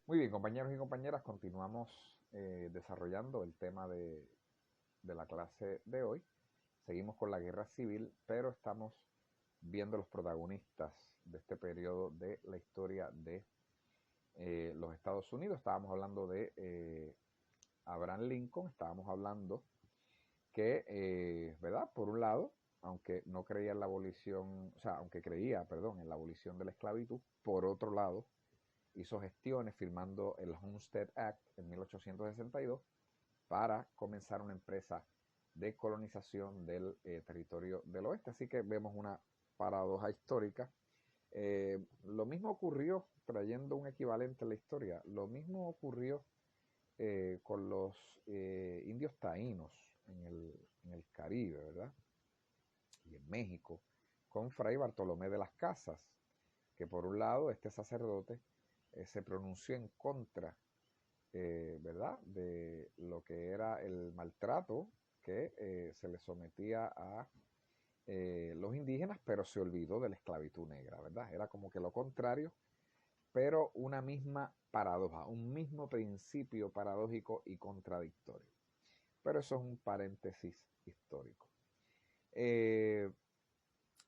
Muy bien, compañeros y compañeras, continuamos desarrollando el tema de la clase de hoy. Seguimos con la guerra civil, pero estamos viendo los protagonistas de este periodo de la historia de los Estados Unidos. Estábamos hablando de Abraham Lincoln, estábamos hablando que, ¿verdad? Por un lado, aunque no creía en la abolición, o sea, aunque creía, perdón, en la abolición de la esclavitud, por otro lado, hizo gestiones firmando el Homestead Act en 1862 para comenzar una empresa de colonización del territorio del oeste. Así que vemos una paradoja histórica. Lo mismo ocurrió, trayendo un equivalente a la historia, lo mismo ocurrió con los indios taínos en el Caribe, ¿verdad? Y en México, con Fray Bartolomé de las Casas, que por un lado este sacerdote se pronunció en contra, ¿verdad?, de lo que era el maltrato que se le sometía a los indígenas, pero se olvidó de la esclavitud negra, ¿verdad? Era como que lo contrario, pero una misma paradoja, un mismo principio paradójico y contradictorio. Pero eso es un paréntesis histórico. Eh,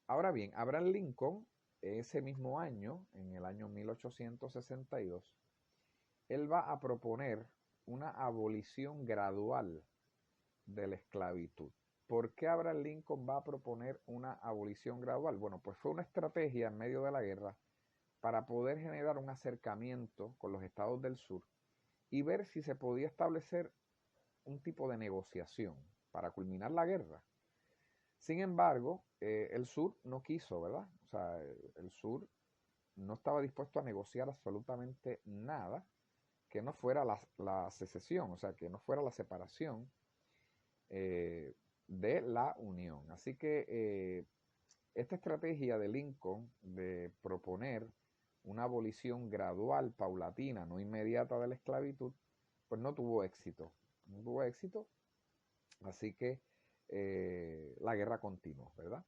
Ahora bien, Abraham Lincoln, ese mismo año, en el año 1862, él va a proponer una abolición gradual de la esclavitud. ¿Por qué Abraham Lincoln va a proponer una abolición gradual? Bueno, pues fue una estrategia en medio de la guerra para poder generar un acercamiento con los estados del sur y ver si se podía establecer un tipo de negociación para culminar la guerra. Sin embargo, el sur no quiso, ¿verdad? O sea, el sur no estaba dispuesto a negociar absolutamente nada que no fuera la secesión, o sea, que no fuera la separación de la Unión. Así que esta estrategia de Lincoln de proponer una abolición gradual, paulatina, no inmediata de la esclavitud, pues no tuvo éxito. No tuvo éxito, así que la guerra continuó, ¿verdad?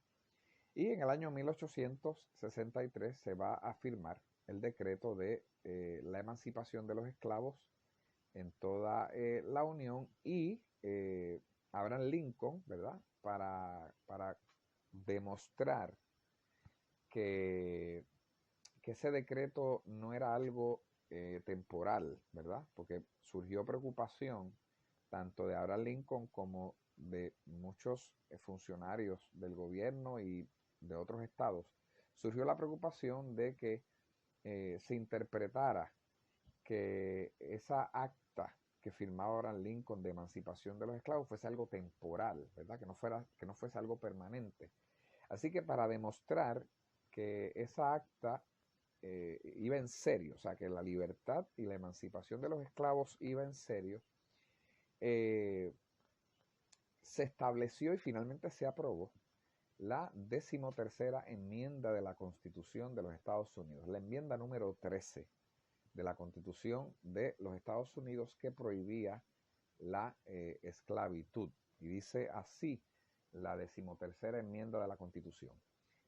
Y en el año 1863 se va a firmar el decreto de la emancipación de los esclavos en toda la Unión y Abraham Lincoln, ¿verdad? Para demostrar que, que ese decreto no era algo temporal, ¿verdad? Porque surgió preocupación tanto de Abraham Lincoln como de muchos funcionarios del gobierno y de otros estados. Surgió la preocupación de que se interpretara que esa acta que firmaba Abraham Lincoln de emancipación de los esclavos fuese algo temporal, ¿verdad? Que no fuese algo permanente. Así que para demostrar que esa acta iba en serio, o sea, que la libertad y la emancipación de los esclavos iba en serio, eh, se estableció y finalmente se aprobó la 13ª enmienda de la Constitución de los Estados Unidos, la enmienda número 13 de la Constitución de los Estados Unidos que prohibía la esclavitud. Y dice así la 13ª enmienda de la Constitución: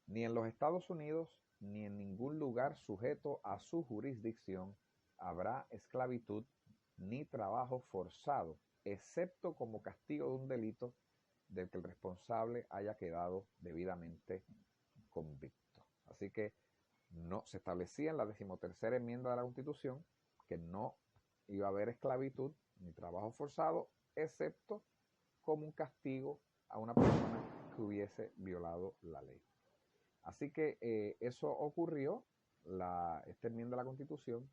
ni en los Estados Unidos ni en ningún lugar sujeto a su jurisdicción habrá esclavitud ni trabajo forzado, excepto como castigo de un delito del que el responsable haya quedado debidamente convicto. Así que no se establecía en la 13ª enmienda de la Constitución que no iba a haber esclavitud ni trabajo forzado, excepto como un castigo a una persona que hubiese violado la ley. Así que eso ocurrió, esta enmienda de la Constitución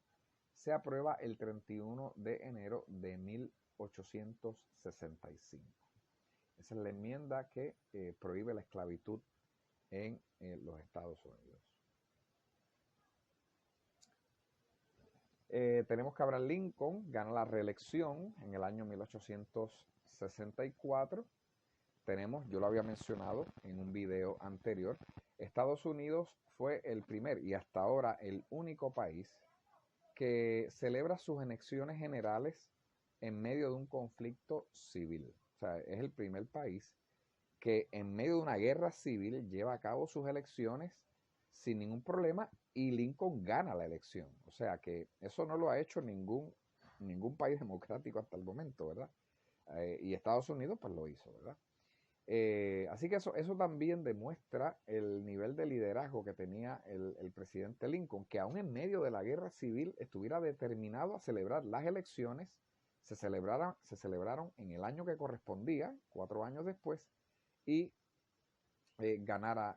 se aprueba el 31 de enero de 1865. Esa es la enmienda que prohíbe la esclavitud en los Estados Unidos. Tenemos que Abraham Lincoln gana la reelección en el año 1864. Tenemos, yo lo había mencionado en un video anterior, Estados Unidos fue el primer y hasta ahora el único país que celebra sus elecciones generales en medio de un conflicto civil. O sea, es el primer país que en medio de una guerra civil lleva a cabo sus elecciones sin ningún problema y Lincoln gana la elección. O sea que eso no lo ha hecho ningún país democrático hasta el momento, ¿verdad? Y Estados Unidos pues lo hizo, ¿verdad? Así que eso también demuestra el nivel de liderazgo que tenía el presidente Lincoln, que aún en medio de la guerra civil estuviera determinado a celebrar las elecciones. Se celebraron en el año que correspondía, 4 años después, y ganara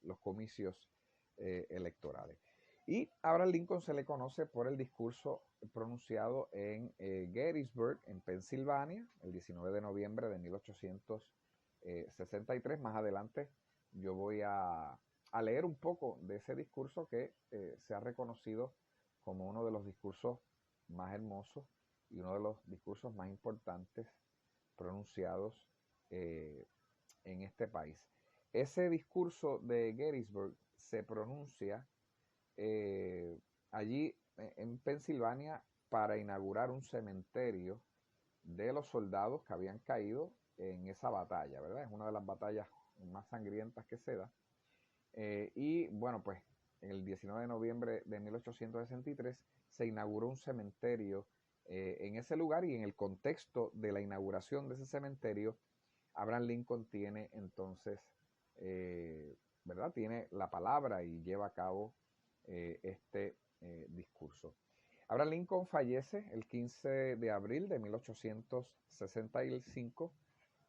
los comicios electorales. Y a Abraham Lincoln se le conoce por el discurso pronunciado en Gettysburg, en Pensilvania, el 19 de noviembre de 1863. Más adelante yo voy a leer un poco de ese discurso que se ha reconocido como uno de los discursos más hermosos y uno de los discursos más importantes pronunciados en este país. Ese discurso de Gettysburg se pronuncia allí en Pensilvania para inaugurar un cementerio de los soldados que habían caído en esa batalla, ¿verdad? Es una de las batallas más sangrientas que se da. Y bueno, pues el 19 de noviembre de 1863 se inauguró un cementerio en ese lugar, y en el contexto de la inauguración de ese cementerio, Abraham Lincoln tiene entonces, ¿verdad? Tiene la palabra y lleva a cabo este discurso. Abraham Lincoln fallece el 15 de abril de 1865,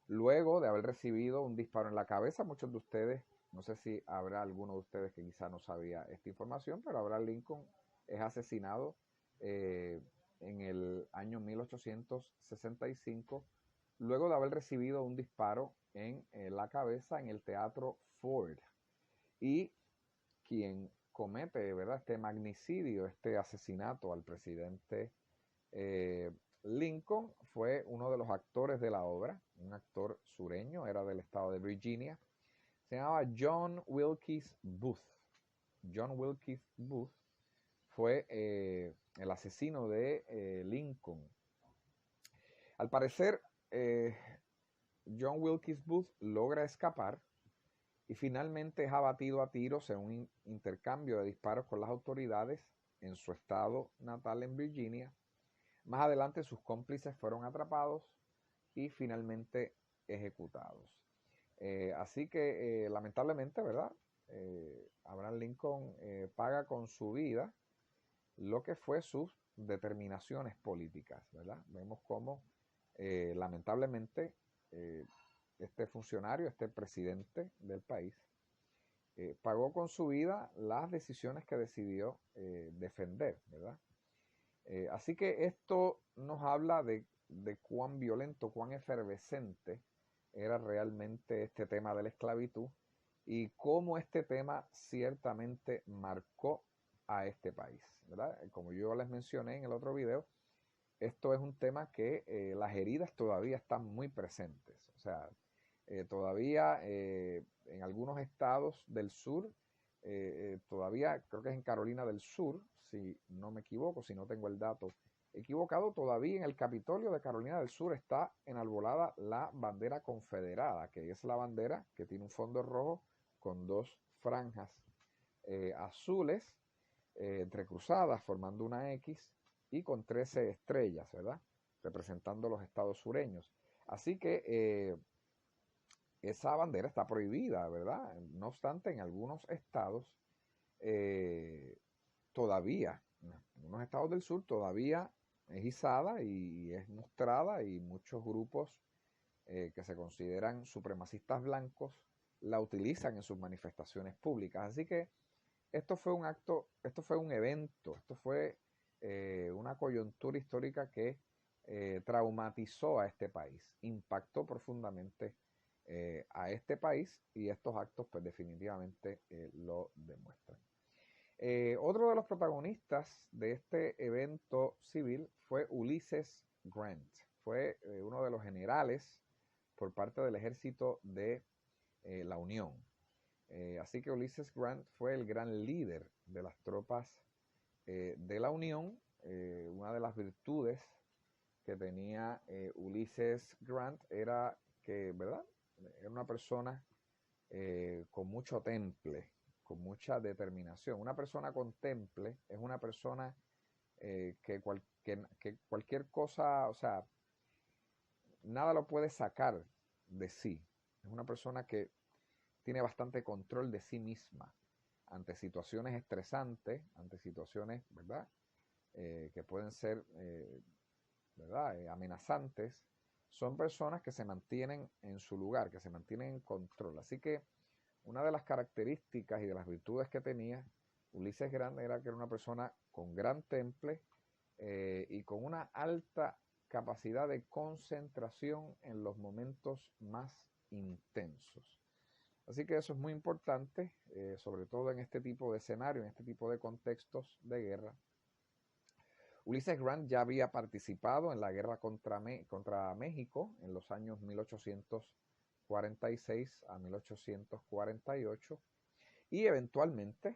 luego de haber recibido un disparo en la cabeza. Muchos de ustedes, no sé si habrá alguno de ustedes que quizá no sabía esta información, pero Abraham Lincoln es asesinado en el año 1865, luego de haber recibido un disparo en la cabeza en el Teatro Ford. Y quien comete, ¿verdad?, este magnicidio, este asesinato al presidente Lincoln, fue uno de los actores de la obra, un actor sureño, era del estado de Virginia, se llamaba John Wilkes Booth. John Wilkes Booth fue el asesino de Lincoln. Al parecer, John Wilkes Booth logra escapar y finalmente es abatido a tiros en un intercambio de disparos con las autoridades en su estado natal en Virginia. Más adelante sus cómplices fueron atrapados y finalmente ejecutados. Así que lamentablemente, ¿verdad? Abraham Lincoln paga con su vida lo que fue sus determinaciones políticas, ¿verdad? Vemos cómo lamentablemente este funcionario, este presidente del país, pagó con su vida las decisiones que decidió defender, ¿verdad? Así que esto nos habla de cuán violento, cuán efervescente era realmente este tema de la esclavitud y cómo este tema ciertamente marcó a este país, ¿verdad? Como yo les mencioné en el otro video, esto es un tema que las heridas todavía están muy presentes. O sea, todavía en algunos estados del sur, todavía creo que es en Carolina del Sur, si no me equivoco, si no tengo el dato equivocado, todavía en el Capitolio de Carolina del Sur está enarbolada la bandera confederada, que es la bandera que tiene un fondo rojo con dos franjas azules entrecruzadas formando una X y con 13 estrellas, ¿verdad? Representando los estados sureños. Así que esa bandera está prohibida, ¿verdad? No obstante, en algunos estados todavía, en algunos estados del sur todavía es izada y es mostrada, y muchos grupos que se consideran supremacistas blancos la utilizan en sus manifestaciones públicas. Así que esto fue un acto, esto fue un evento, esto fue una coyuntura histórica que traumatizó a este país, impactó profundamente a este país, y estos actos pues definitivamente lo demuestran. Otro de los protagonistas de este evento civil fue Ulysses Grant. Fue uno de los generales por parte del ejército de la Unión. Así que Ulysses Grant fue el gran líder de las tropas de la Unión. Una de las virtudes que tenía Ulysses Grant era que, ¿verdad?, era una persona con mucho temple, con mucha determinación. Una persona con temple es una persona que cualquier cosa, o sea, nada lo puede sacar de sí. Es una persona que tiene bastante control de sí misma ante situaciones estresantes, ante situaciones, ¿verdad? Que pueden ser, ¿verdad? Amenazantes. Son personas que se mantienen en su lugar, que se mantienen en control. Así que una de las características y de las virtudes que tenía Ulises Grant era que era una persona con gran temple y con una alta capacidad de concentración en los momentos más intensos. Así que eso es muy importante, sobre todo en este tipo de escenario, en este tipo de contextos de guerra. Ulises Grant ya había participado en la guerra contra México en los años 1846 a 1848 y eventualmente,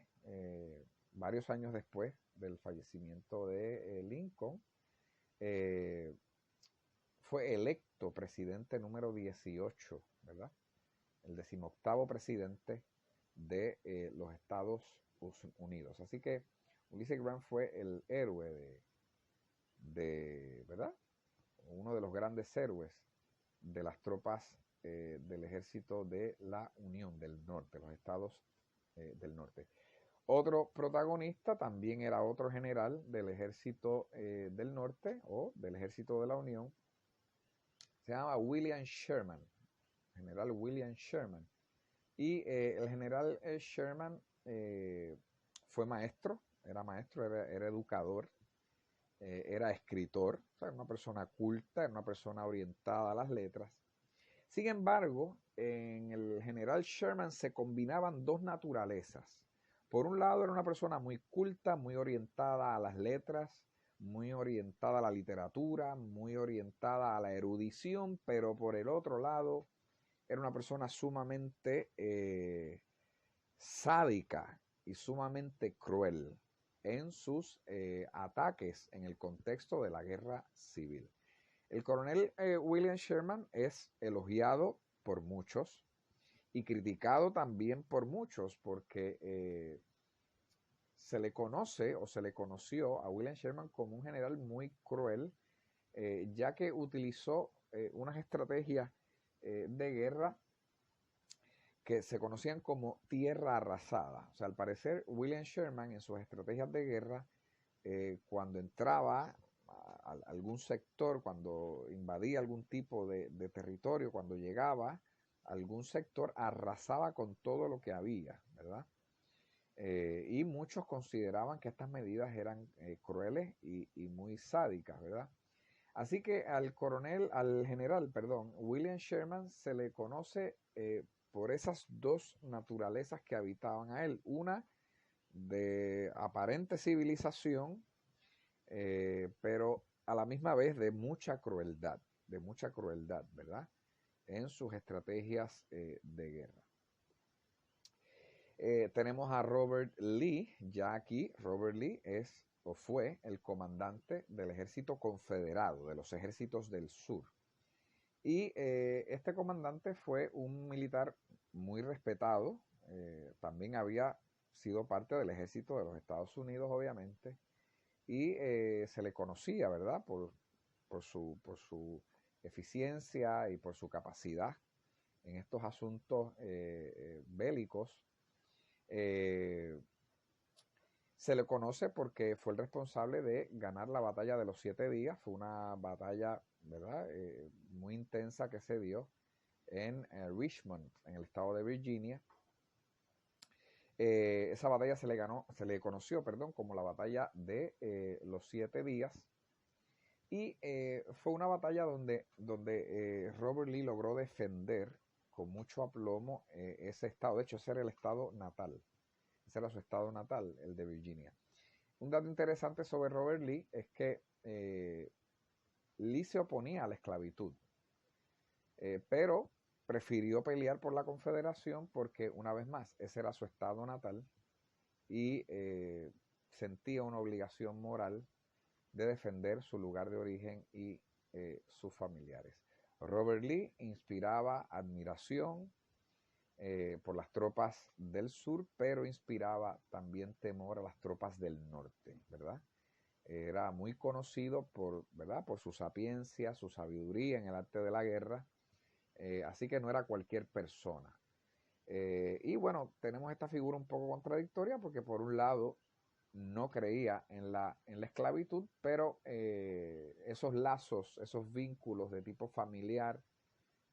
varios años después del fallecimiento de Lincoln, fue electo presidente número 18, ¿verdad? El 18º presidente de los Estados Unidos. Así que Ulises Grant fue el héroe ¿verdad? Uno de los grandes héroes de las tropas del ejército de la Unión del Norte, los estados del norte. Otro protagonista también era otro general del ejército del norte o del ejército de la Unión. Se llama William Sherman, general William Sherman. Y el general Sherman fue maestro, era educador, era escritor, o sea, una persona culta, era una persona orientada a las letras. Sin embargo, en el general Sherman se combinaban dos naturalezas. Por un lado, era una persona muy culta, muy orientada a las letras, muy orientada a la literatura, muy orientada a la erudición, pero por el otro lado, era una persona sumamente sádica y sumamente cruel en sus ataques en el contexto de la guerra civil. El coronel William Sherman es elogiado por muchos y criticado también por muchos porque se le conoce o se le conoció a William Sherman como un general muy cruel, ya que utilizó unas estrategias de guerra que se conocían como tierra arrasada. O sea, al parecer William Sherman en sus estrategias de guerra, cuando entraba a algún sector, cuando invadía algún tipo de territorio, cuando llegaba a algún sector, arrasaba con todo lo que había, ¿verdad? Y muchos consideraban que estas medidas eran crueles y muy sádicas, ¿verdad? Así que al general, William Sherman se le conoce por esas dos naturalezas que habitaban a él. Una de aparente civilización, pero a la misma vez de mucha crueldad, ¿verdad? En sus estrategias de guerra. Tenemos a Robert Lee, ya aquí Robert Lee es o fue el comandante del ejército confederado, de los ejércitos del sur. Y este comandante fue un militar muy respetado, también había sido parte del ejército de los Estados Unidos, obviamente, y se le conocía, ¿verdad?, por su eficiencia y por su capacidad en estos asuntos bélicos. Se le conoce porque fue el responsable de ganar la batalla de los 7 días. Fue una batalla, ¿verdad?, muy intensa que se dio en Richmond, en el estado de Virginia. Esa batalla se le conoció, como la batalla de los 7 días. Y fue una batalla donde Robert Lee logró defender con mucho aplomo ese estado. De hecho, ese era el estado natal. Ese era su estado natal, el de Virginia. Un dato interesante sobre Robert Lee es que Lee se oponía a la esclavitud, pero prefirió pelear por la Confederación porque, una vez más, ese era su estado natal y sentía una obligación moral de defender su lugar de origen y sus familiares. Robert Lee inspiraba admiración, por las tropas del sur, pero inspiraba también temor a las tropas del norte, ¿verdad? Era muy conocido por, ¿verdad? Por su sapiencia, su sabiduría en el arte de la guerra, así que no era cualquier persona. Y bueno, tenemos esta figura un poco contradictoria porque por un lado no creía en la esclavitud, pero esos lazos, esos vínculos de tipo familiar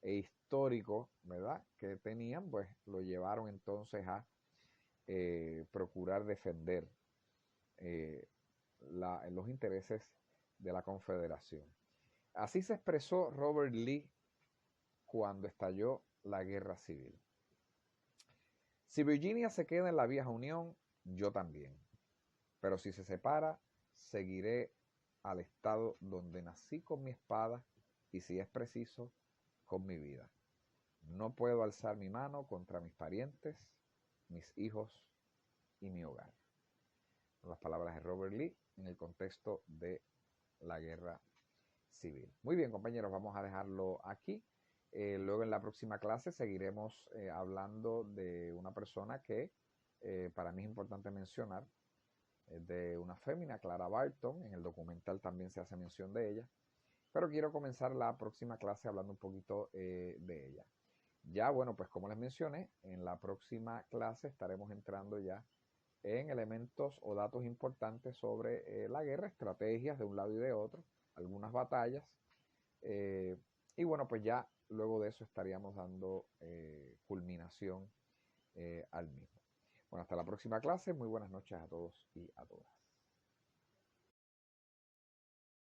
e histórico, ¿verdad? Que tenían, pues lo llevaron entonces a procurar defender eh, los intereses de la Confederación. Así se expresó Robert Lee cuando estalló la Guerra Civil. Si Virginia se queda en la vieja Unión, yo también. Pero si se separa, seguiré al estado donde nací con mi espada y, si es preciso, con mi vida. No puedo alzar mi mano contra mis parientes, mis hijos y mi hogar. Las palabras de Robert Lee en el contexto de la guerra civil. Muy bien, compañeros, vamos a dejarlo aquí. Luego en la próxima clase seguiremos hablando de una persona que para mí es importante mencionar, de una fémina, Clara Barton. En el documental también se hace mención de ella, pero quiero comenzar la próxima clase hablando un poquito de ella. Ya, bueno, pues como les mencioné, en la próxima clase estaremos entrando ya en elementos o datos importantes sobre la guerra, estrategias de un lado y de otro, algunas batallas, y bueno, pues ya luego de eso estaríamos dando culminación al mismo. Bueno, hasta la próxima clase, muy buenas noches a todos y a todas.